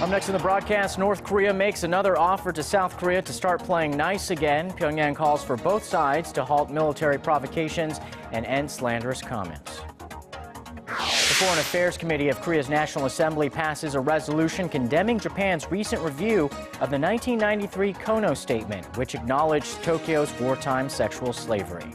Up next in the broadcast, North Korea makes another offer to South Korea to start playing nice again. Pyongyang calls for both sides to halt military provocations and end slanderous comments. The Foreign Affairs Committee of Korea's National Assembly passes a resolution condemning Japan's recent review of the 1993 Kono Statement, which acknowledged Tokyo's wartime sexual slavery.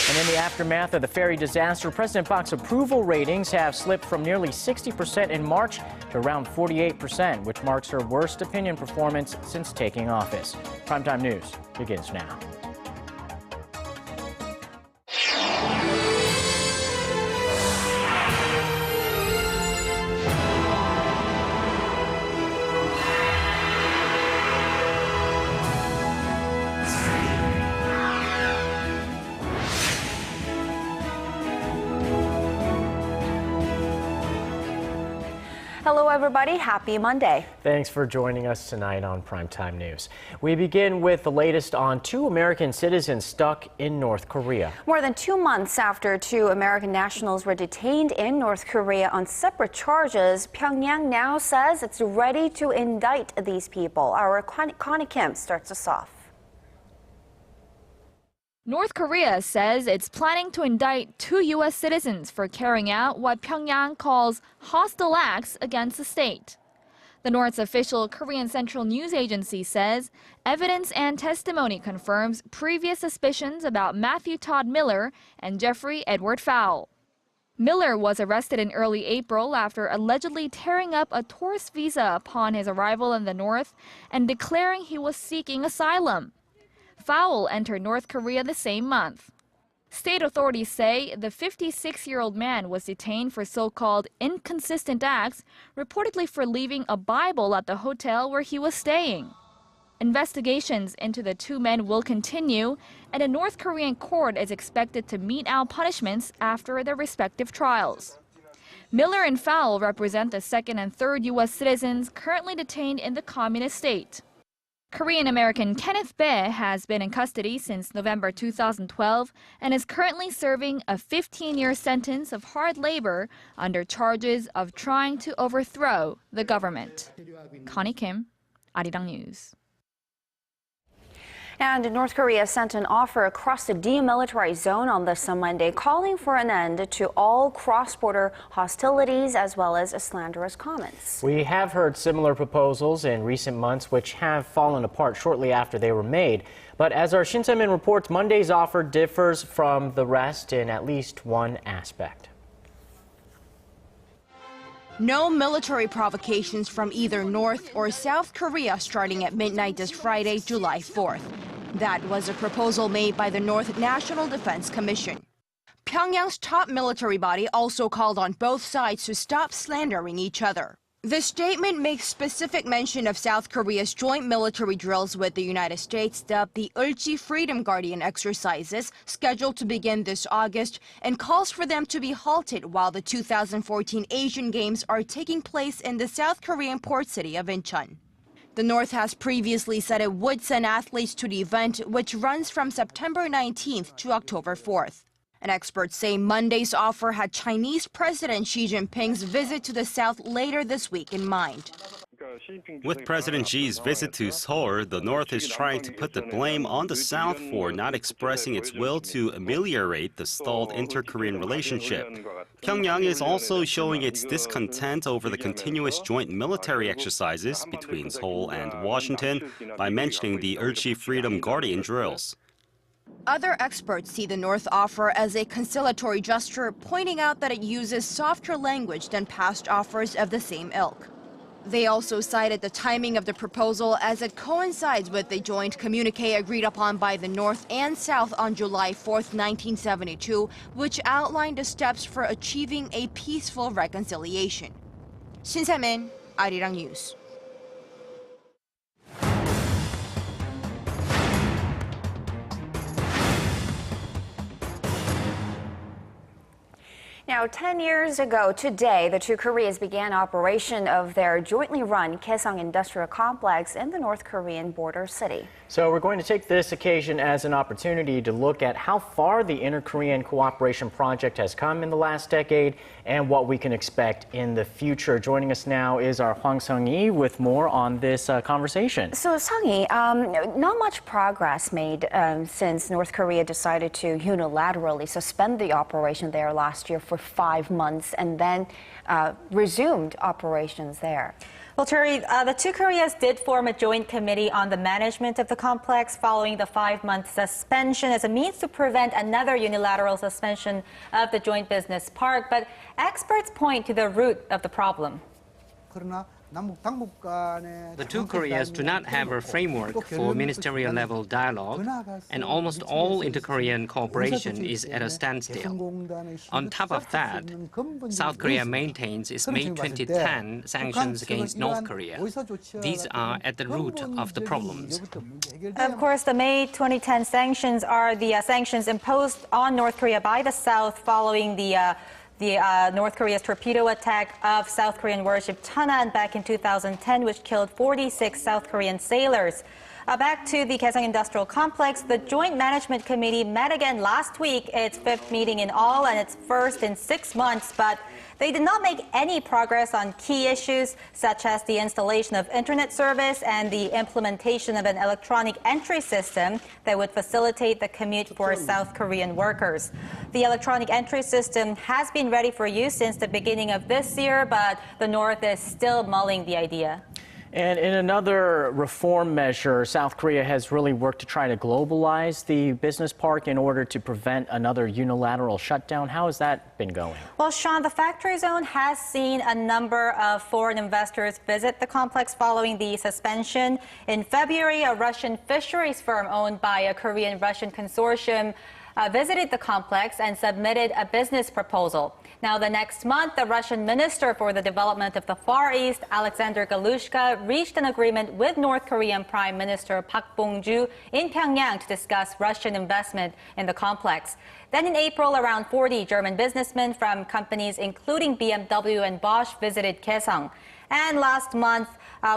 And in the aftermath of the ferry disaster, President Park's approval ratings have slipped from nearly 60% in March to around 48%, which marks her worst opinion performance since taking office. Primetime News begins now. Hello, everybody. Happy Monday. Thanks for joining us tonight on Primetime News. We begin with the latest on two American citizens stuck in North Korea. More than 2 months after two American nationals were detained in North Korea on separate charges, Pyongyang now says it's ready to indict these people. Our Connie Kim starts us off. North Korea says it's planning to indict two U.S. citizens for carrying out what Pyongyang calls hostile acts against the state. The North's official Korean Central News Agency says evidence and testimony confirms previous suspicions about Matthew Todd Miller and Jeffrey Edward Fowle. Miller was arrested in early April after allegedly tearing up a tourist visa upon his arrival in the North and declaring he was seeking asylum. Fowle entered North Korea the same month. State authorities say the 56-year-old man was detained for so-called inconsistent acts, reportedly for leaving a Bible at the hotel where he was staying. Investigations into the two men will continue, and a North Korean court is expected to mete out punishments after their respective trials. Miller and Fowle represent the second and third U.S. citizens currently detained in the communist state. Korean-American Kenneth Bae has been in custody since November 2012 and is currently serving a 15-year sentence of hard labor under charges of trying to overthrow the government. Connie Kim, Arirang News. And North Korea sent an offer across the demilitarized zone on this Monday, calling for an end to all cross-border hostilities as well as slanderous comments. We have heard similar proposals in recent months, which have fallen apart shortly after they were made. But as our Shin Se-min reports, Monday's offer differs from the rest in at least one aspect. No military provocations from either North or South Korea starting at midnight this Friday, July 4th. That was a proposal made by the North National Defense Commission. Pyongyang's top military body also called on both sides to stop slandering each other. The statement makes specific mention of South Korea's joint military drills with the United States, dubbed the Ulchi Freedom Guardian exercises, scheduled to begin this August, and calls for them to be halted while the 2014 Asian Games are taking place in the South Korean port city of Incheon. The North has previously said it would send athletes to the event, which runs from September 19th to October 4th. And experts say Monday's offer had Chinese President Xi Jinping's visit to the South later this week in mind. With President Xi's visit to Seoul, the North is trying to put the blame on the South for not expressing its will to ameliorate the stalled inter-Korean relationship. Pyongyang is also showing its discontent over the continuous joint military exercises between Seoul and Washington by mentioning the Ulchi Freedom Guardian drills. Other experts see the North offer as a conciliatory gesture, pointing out that it uses softer language than past offers of the same ilk. They also cited the timing of the proposal as it coincides with the joint communique agreed upon by the North and South on July 4, 1972, which outlined the steps for achieving a peaceful reconciliation. Shin Se-min, Arirang News. Now, Now, 10 years ago today, the two Koreas began operation of their jointly run Kaesong Industrial Complex in the North Korean border city. So we're going to take this occasion as an opportunity to look at how far the Inter-Korean Cooperation Project has come in the last decade and what we can expect in the future. Joining us now is our Hwang Sung-hee with more on this conversation. So, Sung-hee, not much progress made since North Korea decided to unilaterally suspend the operation there last year for 5 months and then resumed operations there. Well, Terry, the two Koreas did form a joint committee on the management of the complex following the 5-month suspension as a means to prevent another unilateral suspension of the joint business park. But experts point to the root of the problem. The two Koreas do not have a framework for ministerial-level dialogue, and almost all inter-Korean cooperation is at a standstill. On top of that, South Korea maintains its May 2010 sanctions against North Korea. These are at the root of the problems. Of course, the May 2010 sanctions are the sanctions imposed on North Korea by the South following the North Korea's torpedo attack of South Korean warship Cheonan back in 2010, which killed 46 South Korean sailors. Back to the Kaesong Industrial Complex, the Joint Management Committee met again last week, its 5th meeting in all and its first in 6 months, but they did not make any progress on key issues such as the installation of internet service and the implementation of an electronic entry system that would facilitate the commute for South Korean workers. The electronic entry system has been ready for use since the beginning of this year, but the North is still mulling the idea. And in another reform measure, South Korea has really worked to try to globalize the business park in order to prevent another unilateral shutdown. How has that been going? Well, Sean, the factory zone has seen a number of foreign investors visit the complex following the suspension. In February, a Russian fisheries firm owned by a Korean-Russian consortium visited the complex and submitted a business proposal. Now, the next month, the Russian Minister for the Development of the Far East, Alexander Galushka, reached an agreement with North Korean Prime Minister Park Bong-ju in Pyongyang to discuss Russian investment in the complex. Then in April, around 40 German businessmen from companies including BMW and Bosch visited Kaesong. And last month,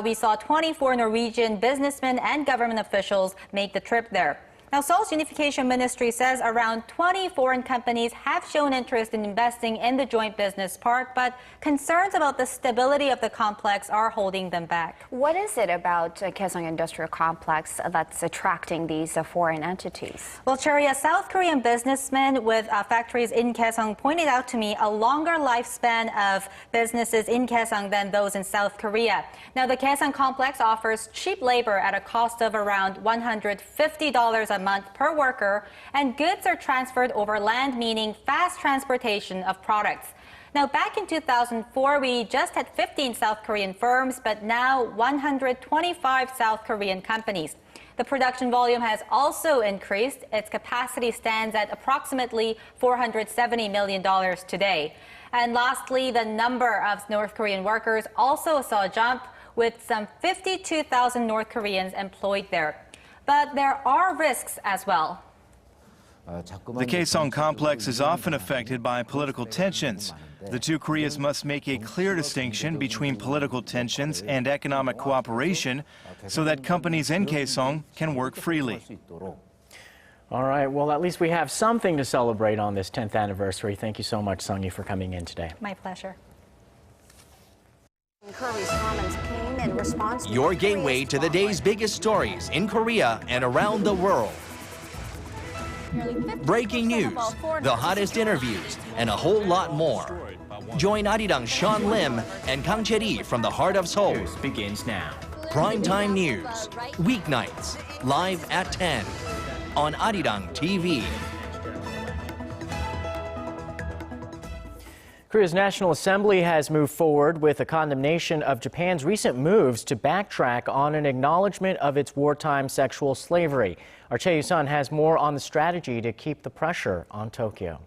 we saw 24 Norwegian businessmen and government officials make the trip there. Now, Seoul's Unification Ministry says around 20 foreign companies have shown interest in investing in the joint business park, but concerns about the stability of the complex are holding them back. What is it about Kaesong Industrial Complex that's attracting these foreign entities? Well, Cherry, a South Korean businessman with factories in Kaesong pointed out to me a longer lifespan of businesses in Kaesong than those in South Korea. Now, the Kaesong complex offers cheap labor at a cost of around $150 a month per worker, and goods are transferred over land, meaning fast transportation of products. Now, back in 2004, we just had 15 South Korean firms, but now 125 South Korean companies. The production volume has also increased. Its capacity stands at approximately $470 million today. And lastly, the number of North Korean workers also saw a jump, with some 52,000 North Koreans employed there. But there are risks as well. The Kaesong complex is often affected by political tensions. The two Koreas must make a clear distinction between political tensions and economic cooperation so that companies in Kaesong can work freely. All right, well, at least we have something to celebrate on this 10th anniversary. Thank you so much, Sung-hee, for coming in today. My pleasure. Your gateway to the day's biggest stories in Korea and around the world. Breaking news, the hottest interviews, and a whole lot more. Join Arirang Sean Lim and Kang Chae-ri from the heart of Seoul. News begins now. Primetime news, weeknights, live at 10 on Arirang TV. Korea's National Assembly has moved forward with a condemnation of Japan's recent moves to backtrack on an acknowledgement of its wartime sexual slavery. Our Chae Yu-sun has more on the strategy to keep the pressure on Tokyo.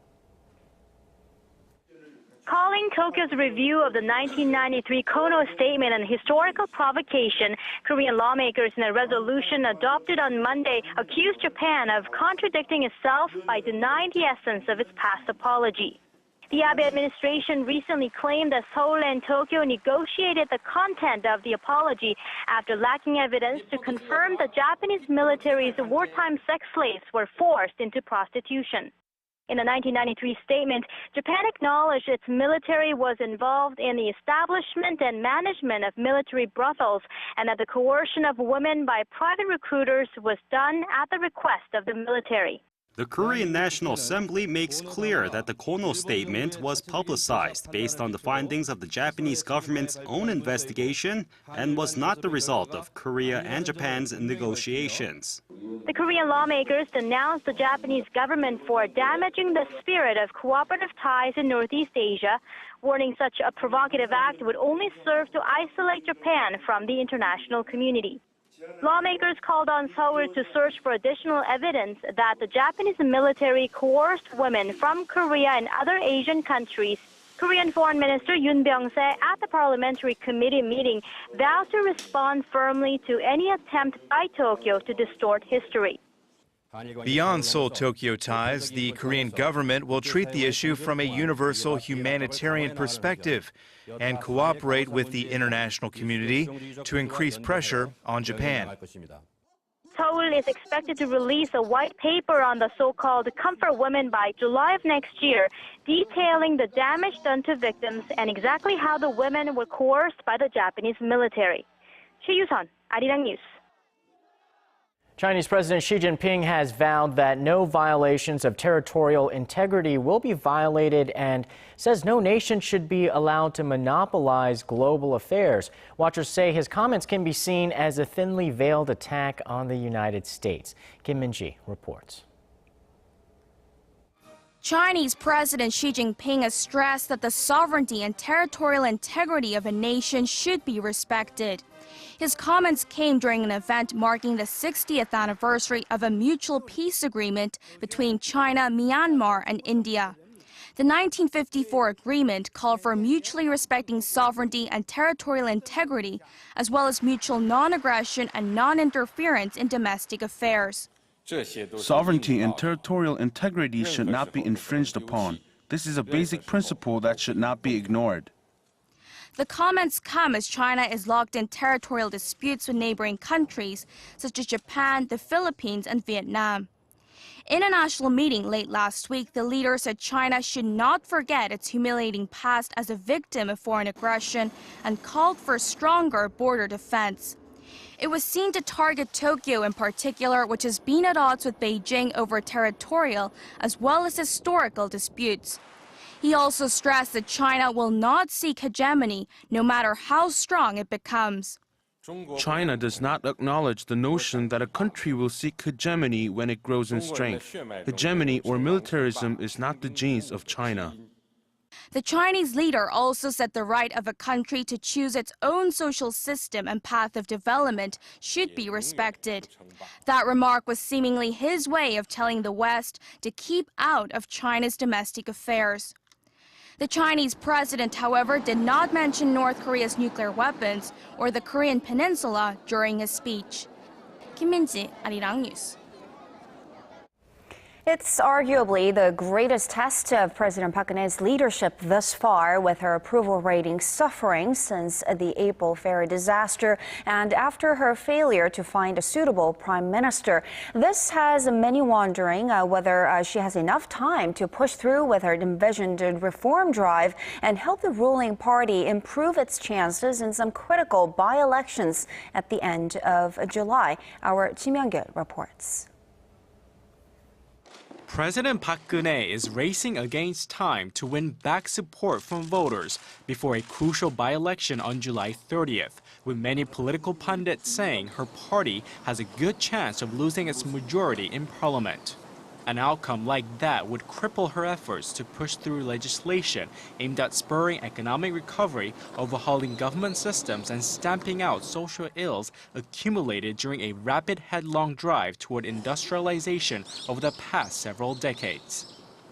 Calling Tokyo's review of the 1993 Kono Statement an historical provocation, Korean lawmakers in a resolution adopted on Monday accused Japan of contradicting itself by denying the essence of its past apology. The Abe administration recently claimed that Seoul and Tokyo negotiated the content of the apology after lacking evidence to confirm the Japanese military's wartime sex slaves were forced into prostitution. In a 1993 statement, Japan acknowledged its military was involved in the establishment and management of military brothels and that the coercion of women by private recruiters was done at the request of the military. The Korean National Assembly makes clear that the Kono statement was publicized based on the findings of the Japanese government's own investigation and was not the result of Korea and Japan's negotiations. The Korean lawmakers denounced the Japanese government for damaging the spirit of cooperative ties in Northeast Asia, warning such a provocative act would only serve to isolate Japan from the international community. Lawmakers called on Seoul to search for additional evidence that the Japanese military coerced women from Korea and other Asian countries. Korean Foreign Minister Yoon Byung-se at the parliamentary committee meeting vowed to respond firmly to any attempt by Tokyo to distort history. Beyond Seoul-Tokyo ties, the Korean government will treat the issue from a universal humanitarian perspective and cooperate with the international community to increase pressure on Japan. Seoul is expected to release a white paper on the so-called comfort women by July of next year, detailing the damage done to victims and exactly how the women were coerced by the Japanese military. Choi Yu-sun, Arirang News. Chinese President Xi Jinping has vowed that no violations of territorial integrity will be violated and says no nation should be allowed to monopolize global affairs. Watchers say his comments can be seen as a thinly veiled attack on the United States. Kim Min-ji reports. Chinese President Xi Jinping has stressed that the sovereignty and territorial integrity of a nation should be respected. His comments came during an event marking the 60th anniversary of a mutual peace agreement between China, Myanmar, and India. The 1954 agreement called for mutually respecting sovereignty and territorial integrity, as well as mutual non-aggression and non-interference in domestic affairs. Sovereignty and territorial integrity should not be infringed upon. This is a basic principle that should not be ignored. The comments come as China is locked in territorial disputes with neighboring countries such as Japan, the Philippines, and Vietnam. In a national meeting late last week, the leader said China should not forget its humiliating past as a victim of foreign aggression and called for stronger border defense. It was seen to target Tokyo in particular, which has been at odds with Beijing over territorial as well as historical disputes. He also stressed that China will not seek hegemony, no matter how strong it becomes. China does not acknowledge the notion that a country will seek hegemony when it grows in strength. Hegemony or militarism is not the genes of China. The Chinese leader also said the right of a country to choose its own social system and path of development should be respected. That remark was seemingly his way of telling the West to keep out of China's domestic affairs. The Chinese president, however, did not mention North Korea's nuclear weapons or the Korean peninsula during his speech. Kim Min-ji, Arirang News. It's arguably the greatest test of President Park Geun-hye's leadership thus far, with her approval rating suffering since the April ferry disaster and after her failure to find a suitable prime minister. This has many wondering whether she has enough time to push through with her envisioned reform drive and help the ruling party improve its chances in some critical by-elections at the end of July. Our Ji Myung-gil reports. President Park Geun-hye is racing against time to win back support from voters before a crucial by-election on July 30th, with many political pundits saying her party has a good chance of losing its majority in parliament. An outcome like that would cripple her efforts to push through legislation aimed at spurring economic recovery, overhauling government systems, and stamping out social ills accumulated during a rapid headlong drive toward industrialization over the past several decades.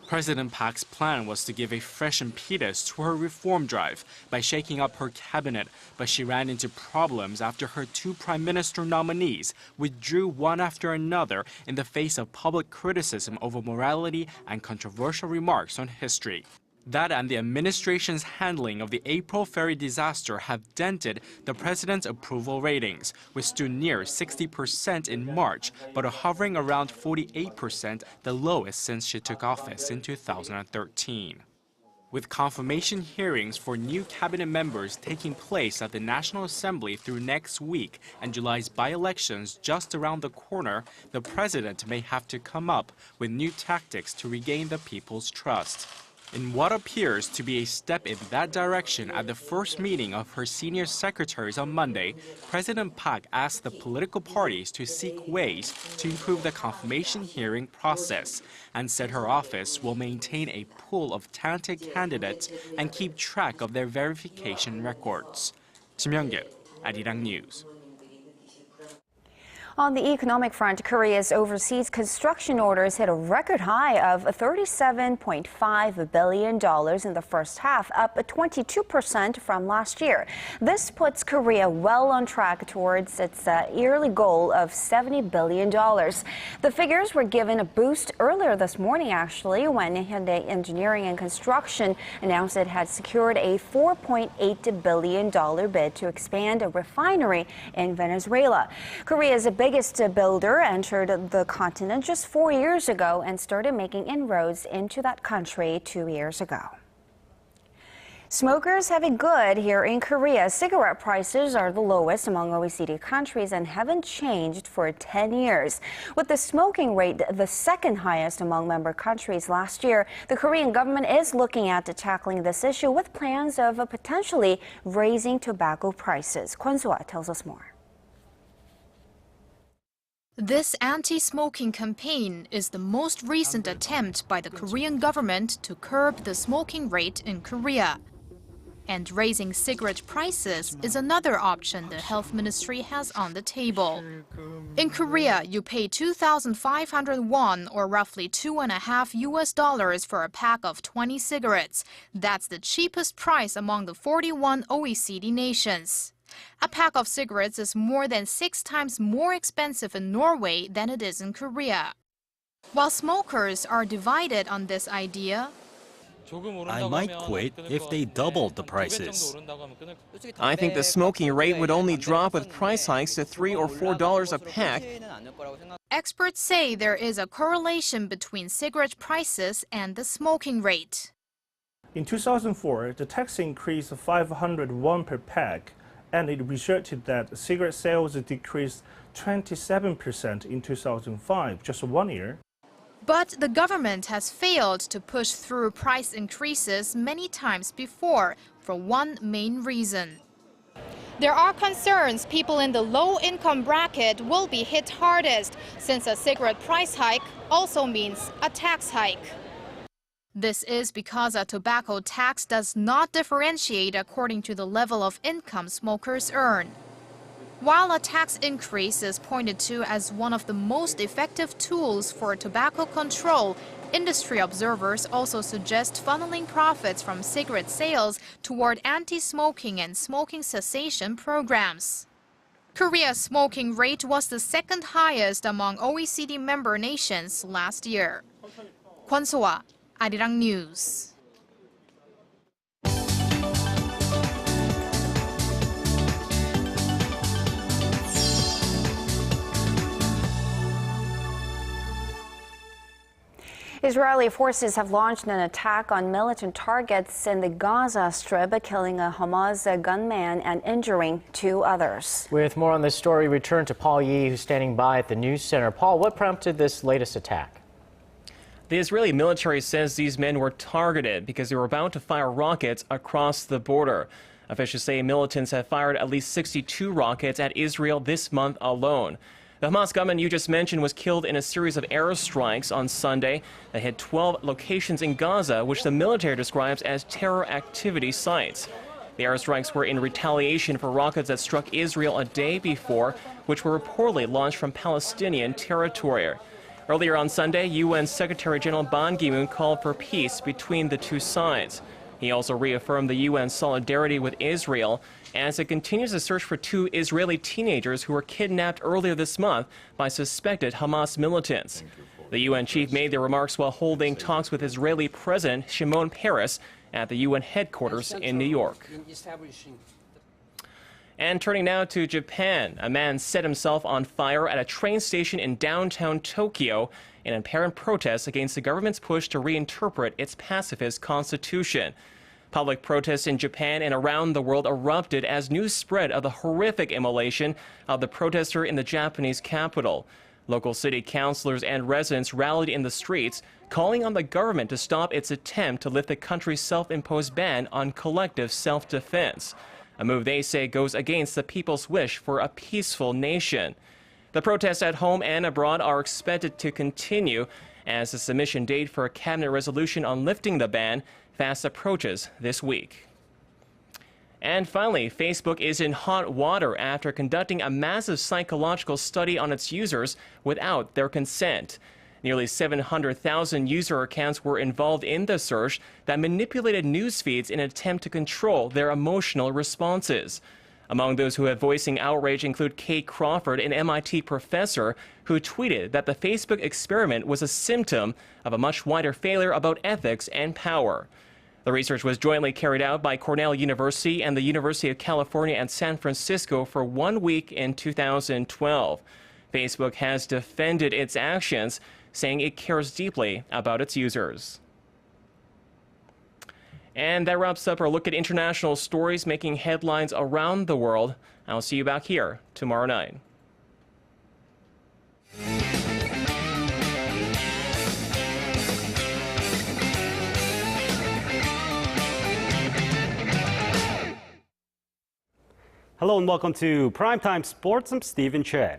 President Park's plan was to give a fresh impetus to her reform drive by shaking up her cabinet, but she ran into problems after her two prime minister nominees withdrew one after another in the face of public criticism over morality and controversial remarks on history. That and the administration's handling of the April ferry disaster have dented the president's approval ratings, which stood near 60% in March, but are hovering around 48%, the lowest since she took office in 2013. With confirmation hearings for new cabinet members taking place at the National Assembly through next week and July's by-elections just around the corner, the president may have to come up with new tactics to regain the people's trust. In what appears to be a step in that direction at the first meeting of her senior secretaries on Monday, President Park asked the political parties to seek ways to improve the confirmation hearing process and said her office will maintain a pool of talented candidates and keep track of their verification records. Kim Young-gil, Arirang News. On the economic front, Korea's overseas construction orders hit a record high of $37.5 billion in the first half, up 22% from last year. This puts Korea well on track towards its yearly goal of $70 billion. The figures were given a boost earlier this morning, actually, when Hyundai Engineering and Construction announced it had secured a $4.8 billion bid to expand a refinery in Venezuela. Korea's biggest builder entered the continent just 4 years ago and started making inroads into that country 2 years ago. Smokers have it good here in Korea. Cigarette prices are the lowest among OECD countries and haven't changed for 10 years. With the smoking rate the second highest among member countries last year, the Korean government is looking at tackling this issue with plans of potentially raising tobacco prices. Kwon So-ah tells us more. This anti-smoking campaign is the most recent attempt by the Korean government to curb the smoking rate in Korea. And raising cigarette prices is another option the health ministry has on the table. In Korea, you pay 2,500 won, or roughly $2.50 for a pack of 20 cigarettes. That's the cheapest price among the 41 OECD nations. A pack of cigarettes is more than 6 times more expensive in Norway than it is in Korea. While smokers are divided on this idea, I might quit if they doubled the prices. I think the smoking rate would only drop with price hikes to $3 or $4 a pack. experts say there is a correlation between cigarette prices and the smoking rate. In 2004, the tax increased 500 won per pack, and it resulted that cigarette sales decreased 27% in 2005, just 1 year. But the government has failed to push through price increases many times before for one main reason. There are concerns people in the low-income bracket will be hit hardest, since a cigarette price hike also means a tax hike. This is because a tobacco tax does not differentiate according to the level of income smokers earn. While a tax increase is pointed to as one of the most effective tools for tobacco control, industry observers also suggest funneling profits from cigarette sales toward anti-smoking and smoking cessation programs. Korea's smoking rate was the second highest among OECD member nations last year. Kwon So-ah, Arirang News. Israeli forces have launched an attack on militant targets in the Gaza Strip, killing a Hamas gunman and injuring 2 others. With more on this story, return to Paul Yee, who's standing by at the news center. Paul, what prompted this latest attack? The Israeli military says these men were targeted because they were about to fire rockets across the border. Officials say militants have fired at least 62 rockets at Israel this month alone. The Hamas gunman you just mentioned was killed in a series of airstrikes on Sunday that hit 12 locations in Gaza, which the military describes as terror activity sites. The airstrikes were in retaliation for rockets that struck Israel a day before, which were reportedly launched from Palestinian territory. Earlier on Sunday, UN Secretary General Ban Ki-moon called for peace between the two sides. He also reaffirmed the UN's solidarity with Israel as it continues to search for 2 Israeli teenagers who were kidnapped earlier this month by suspected Hamas militants. The UN chief made the remarks while holding talks with Israeli President Shimon Peres at the UN headquarters in New York. And turning now to Japan, a man set himself on fire at a train station in downtown Tokyo in apparent protest against the government's push to reinterpret its pacifist constitution. Public protests in Japan and around the world erupted as news spread of the horrific immolation of the protester in the Japanese capital. Local city councilors and residents rallied in the streets, calling on the government to stop its attempt to lift the country's self-imposed ban on collective self-defense. A move they say goes against the people's wish for a peaceful nation. The protests at home and abroad are expected to continue as the submission date for a cabinet resolution on lifting the ban fast approaches this week. And finally, Facebook is in hot water after conducting a massive psychological study on its users without their consent. Nearly 700,000 user accounts were involved in the search that manipulated news feeds in an attempt to control their emotional responses. Among those who have voicing outrage include Kate Crawford, an MIT professor, who tweeted that the Facebook experiment was a symptom of a much wider failure about ethics and power. The research was jointly carried out by Cornell University and the University of California at San Francisco for 1 week in 2012. Facebook has defended its actions, saying it cares deeply about its users. And that wraps up our look at international stories making headlines around the world. I'll see you back here tomorrow night. Hello and welcome to Primetime Sports. I'm Stephen Che.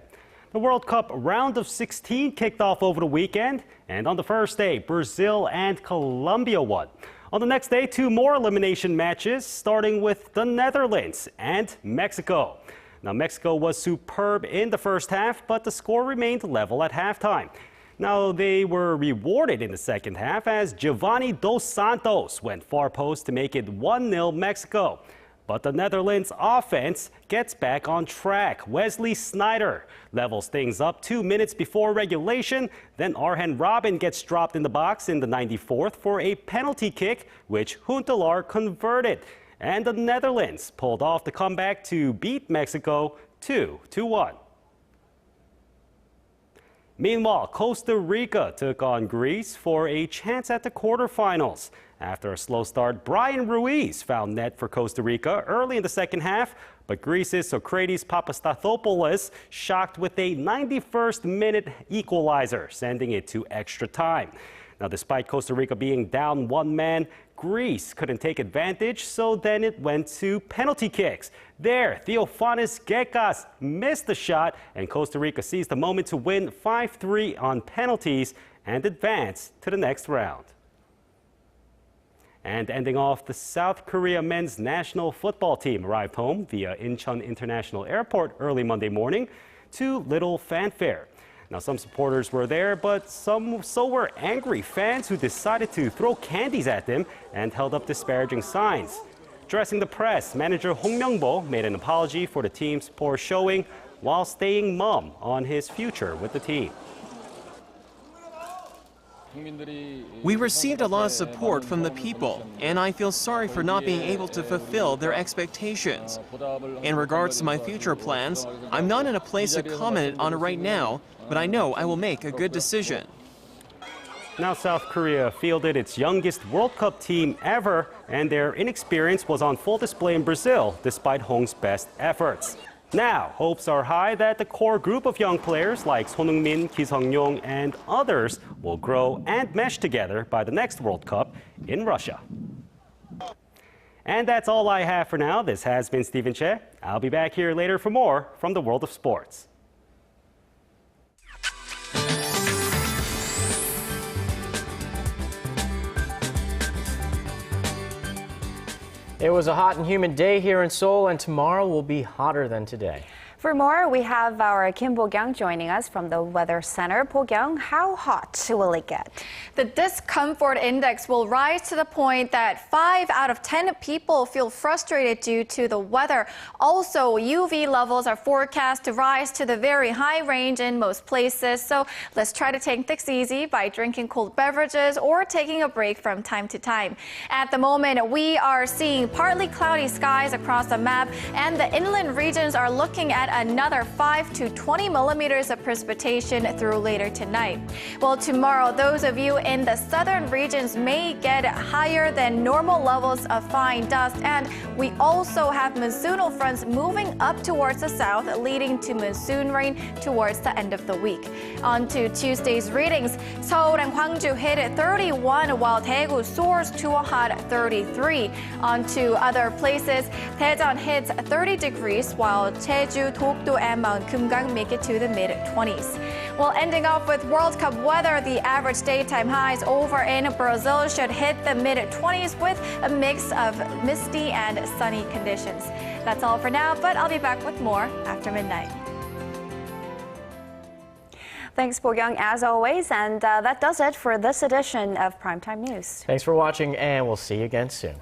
The World Cup round of 16 kicked off over the weekend, and on the first day, Brazil and Colombia won. On the next day, 2 more elimination matches, starting with the Netherlands and Mexico. Now, Mexico was superb in the first half, but the score remained level at halftime. Now, they were rewarded in the second half as Giovanni Dos Santos went far post to make it 1-0 Mexico. But the Netherlands offense gets back on track. Wesley Sneijder levels things up 2 minutes before regulation. Then Arjen Robben gets dropped in the box in the 94th for a penalty kick, which Huntelaar converted. And the Netherlands pulled off the comeback to beat Mexico 2-1. Meanwhile, Costa Rica took on Greece for a chance at the quarterfinals. After a slow start, Brian Ruiz found net for Costa Rica early in the second half, but Greece's Socrates Papastathopoulos shocked with a 91st minute equalizer, sending it to extra time. Now, despite Costa Rica being down 1 man, Greece couldn't take advantage, so then it went to penalty kicks. There, Theophanis Gekas missed the shot, and Costa Rica seized the moment to win 5-3 on penalties and advance to the next round. And ending off, the South Korea men's national football team arrived home via Incheon International Airport early Monday morning to little fanfare. Now, some supporters were there, but so were angry fans who decided to throw candies at them and held up disparaging signs. Addressing the press, manager Hong Myung-bo made an apology for the team's poor showing while staying mum on his future with the team. We received a lot of support from the people, and I feel sorry for not being able to fulfill their expectations. In regards to my future plans, I'm not in a place to comment on it right now, but I know I will make a good decision. Now, South Korea fielded its youngest World Cup team ever, and their inexperience was on full display in Brazil, despite Hong's best efforts. Now, hopes are high that the core group of young players like Son Heung-min, Ki Sung-yong, and others will grow and mesh together by the next World Cup in Russia. And that's all I have for now. This has been Stephen Che. I'll be back here later for more from the world of sports. It was a hot and humid day here in Seoul, and tomorrow will be hotter than today. For more, we have our Kim Bo-kyung joining us from the Weather Center. Bo-kyung, how hot will it get? The discomfort index will rise to the point that 5 out of 10 people feel frustrated due to the weather. Also, UV levels are forecast to rise to the very high range in most places. So let's try to take things easy by drinking cold beverages or taking a break from time to time. At the moment, we are seeing partly cloudy skies across the map, and the inland regions are looking at another 5 to 20 millimeters of precipitation through later tonight. Well, tomorrow, those of you in the southern regions may get higher than normal levels of fine dust, and we also have monsoonal fronts moving up towards the south, leading to monsoon rain towards the end of the week. On to Tuesday's readings. Seoul and Gwangju hit 31, while Daegu soars to a hot 33. On to other places, Daejeon hits 30 degrees, while Jeju, Dokdo, and Mount Kumgang make it to the mid-20s. Well, ending off with World Cup weather, the average daytime highs over in Brazil should hit the mid-20s with a mix of misty and sunny conditions. That's all for now, but I'll be back with more after midnight. Thanks, Bo-kyung, as always, and that does it for this edition of Primetime News. Thanks for watching, and we'll see you again soon.